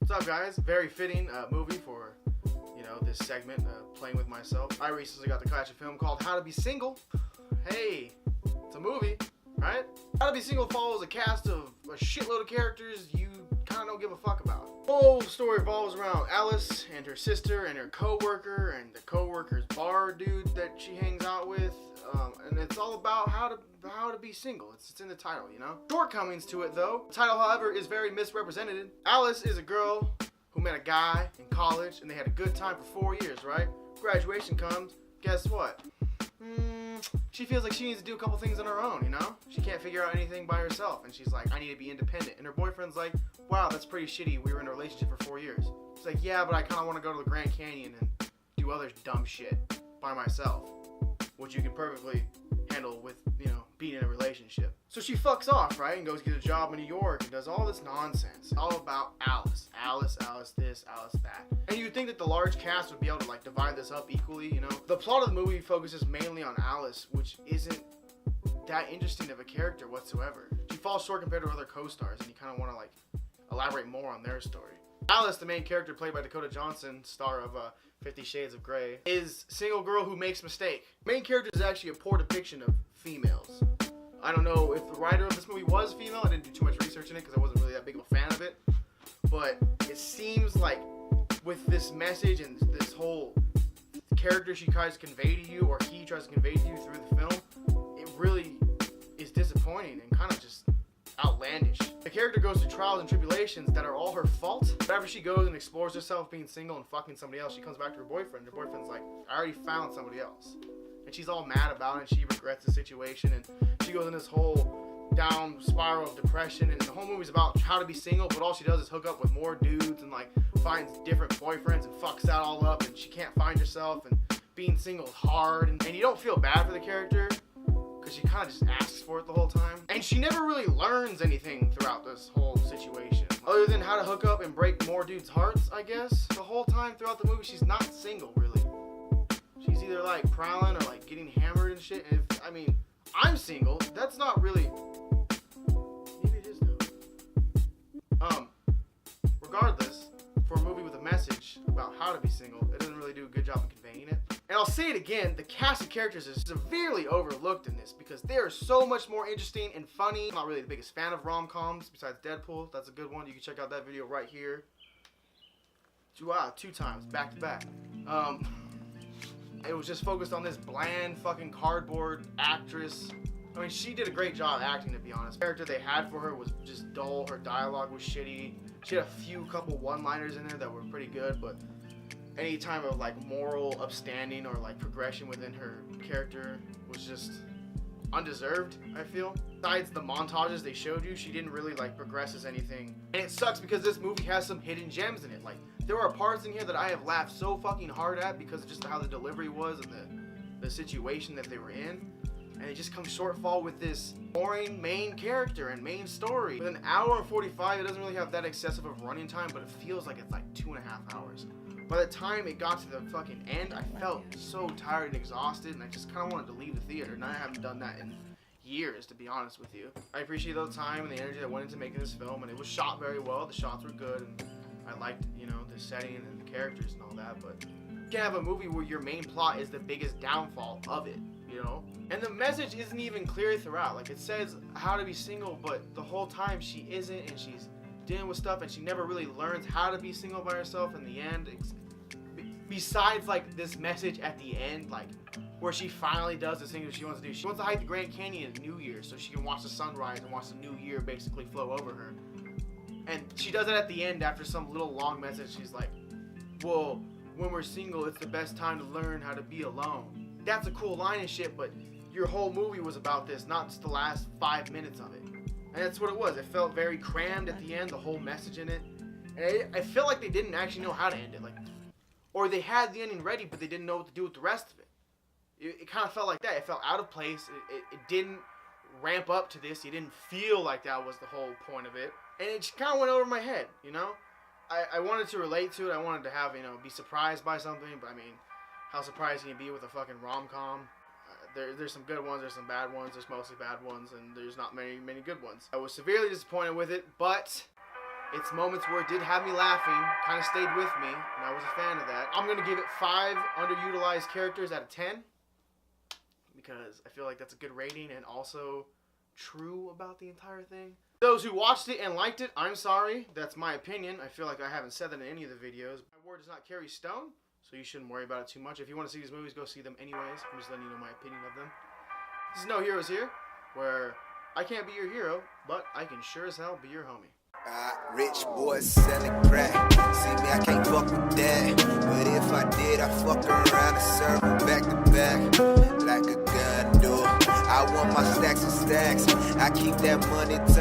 What's up, guys? Very fitting movie for, this segment, playing with myself. I recently got to catch a film called How to Be Single. Hey, it's a movie, right? How to Be Single follows a cast of a shitload of characters you kind of don't give a fuck about. The whole story revolves around Alice and her sister and her co-worker and the co-worker's bar dude that she hangs out with. And it's all about how to be single. It's in the title, Shortcomings to it, though. The title, however, is very misrepresented. Alice is a girl who met a guy in college, and they had a good time for 4 years, right? Graduation comes. Guess what? She feels like she needs to do a couple things on her own, She can't figure out anything by herself, and she's like, I need to be independent. And her boyfriend's like, wow, that's pretty shitty. We were in a relationship for 4 years. It's like, yeah, but I kind of want to go to the Grand Canyon and do other dumb shit by myself, which you can perfectly handle with, being in a relationship. So she fucks off, right, and goes get a job in New York and does all this nonsense. All about Alice. Alice this, Alice that. And you'd think that the large cast would be able to, divide this up equally, The plot of the movie focuses mainly on Alice, which isn't that interesting of a character whatsoever. She falls short compared to other co-stars, and you kind of want to, elaborate more on their story. Alice, the main character played by Dakota Johnson, star of 50 Shades of Grey, is single girl who makes mistake. The main character is actually a poor depiction of females. I don't know if the writer of this movie was female. I didn't do too much research in it because I wasn't really that big of a fan of it. But it seems like with this message and this whole character she tries to convey to you, or he tries to convey to you through the film, it really is disappointing and kind of just outlandish. The character goes through trials and tribulations that are all her fault. But after she goes and explores herself being single and fucking somebody else, she comes back to her boyfriend. Her boyfriend's like, I already found somebody else. And she's all mad about it, and she regrets the situation, and she goes in this whole down spiral of depression, and the whole movie's about how to be single, but all she does is hook up with more dudes and finds different boyfriends and fucks that all up, and she can't find herself, and being single is hard, and you don't feel bad for the character because she kind of just asks for it the whole time. And she never really learns anything throughout this whole situation, other than how to hook up and break more dudes' hearts, I guess. The whole time throughout the movie, she's not single, really. She's either prowling or getting hammered and shit. And if, I'm single, that's not really, maybe it is though. Regardless, for a movie with a message about how to be single, it doesn't really do a good job of conveying it. And I'll say it again, the cast of characters is severely overlooked in this because they are so much more interesting and funny. I'm not really the biggest fan of rom-coms besides Deadpool. That's a good one. You can check out that video right here. 2 times, back to back. It was just focused on this bland fucking cardboard actress. She did a great job acting, to be honest. The character they had for her was just dull. Her dialogue was shitty. She had a couple one-liners in there that were pretty good, but any time of moral upstanding or progression within her character was just undeserved, I feel. Besides the montages they showed you, she didn't really progress as anything. And it sucks because this movie has some hidden gems in it. There are parts in here that I have laughed so fucking hard at because of just how the delivery was and the situation that they were in. And it just comes shortfall with this boring main character and main story. With an hour and 45, it doesn't really have that excessive of running time, but it feels like it's 2.5 hours. By the time it got to the fucking end, I felt so tired and exhausted, and I just kind of wanted to leave the theater, and I haven't done that in years, to be honest with you. I appreciate the time and the energy that went into making this film, and it was shot very well. The shots were good, and I liked, the setting and the characters and all that, but you can't have a movie where your main plot is the biggest downfall of it, And the message isn't even clear throughout. It says how to be single, but the whole time she isn't, and she's dealing with stuff, and she never really learns how to be single by herself in the end. Besides, this message at the end, where she finally does the thing that she wants to do. She wants to hike the Grand Canyon in New Year so she can watch the sunrise and watch the new year basically flow over her. And she does it at the end after some little long message. She's like, well, when we're single, it's the best time to learn how to be alone. That's a cool line and shit, but your whole movie was about this, not just the last 5 minutes of it. And that's what it was. It felt very crammed at the end, the whole message in it. And I felt like they didn't actually know how to end it. Or they had the ending ready, but they didn't know what to do with the rest of it. It kind of felt like that. It felt out of place. It didn't ramp up to this. You didn't feel like that was the whole point of it. And it just kind of went over my head, I wanted to relate to it. I wanted to have, be surprised by something. But, how surprised can you be with a fucking rom-com? There's some good ones, there's some bad ones, there's mostly bad ones, and there's not many good ones. I was severely disappointed with it, but It's moments where it did have me laughing, kind of stayed with me, and I was a fan of that. I'm going to give it 5 underutilized characters out of 10, because I feel like that's a good rating and also true about the entire thing. Those who watched it and liked it, I'm sorry. That's my opinion. I feel like I haven't said that in any of the videos. My word does not carry stone, so you shouldn't worry about it too much. If you want to see these movies, go see them anyways. I'm just letting you know my opinion of them. This is No Heroes Here, where I can't be your hero, but I can sure as hell be your homie. Rich boys selling crack. See me, I can't fuck with that. But if I did, I fuck around and serve them back to back. Like a gun do. I want my stacks and stacks. I keep that money tucked.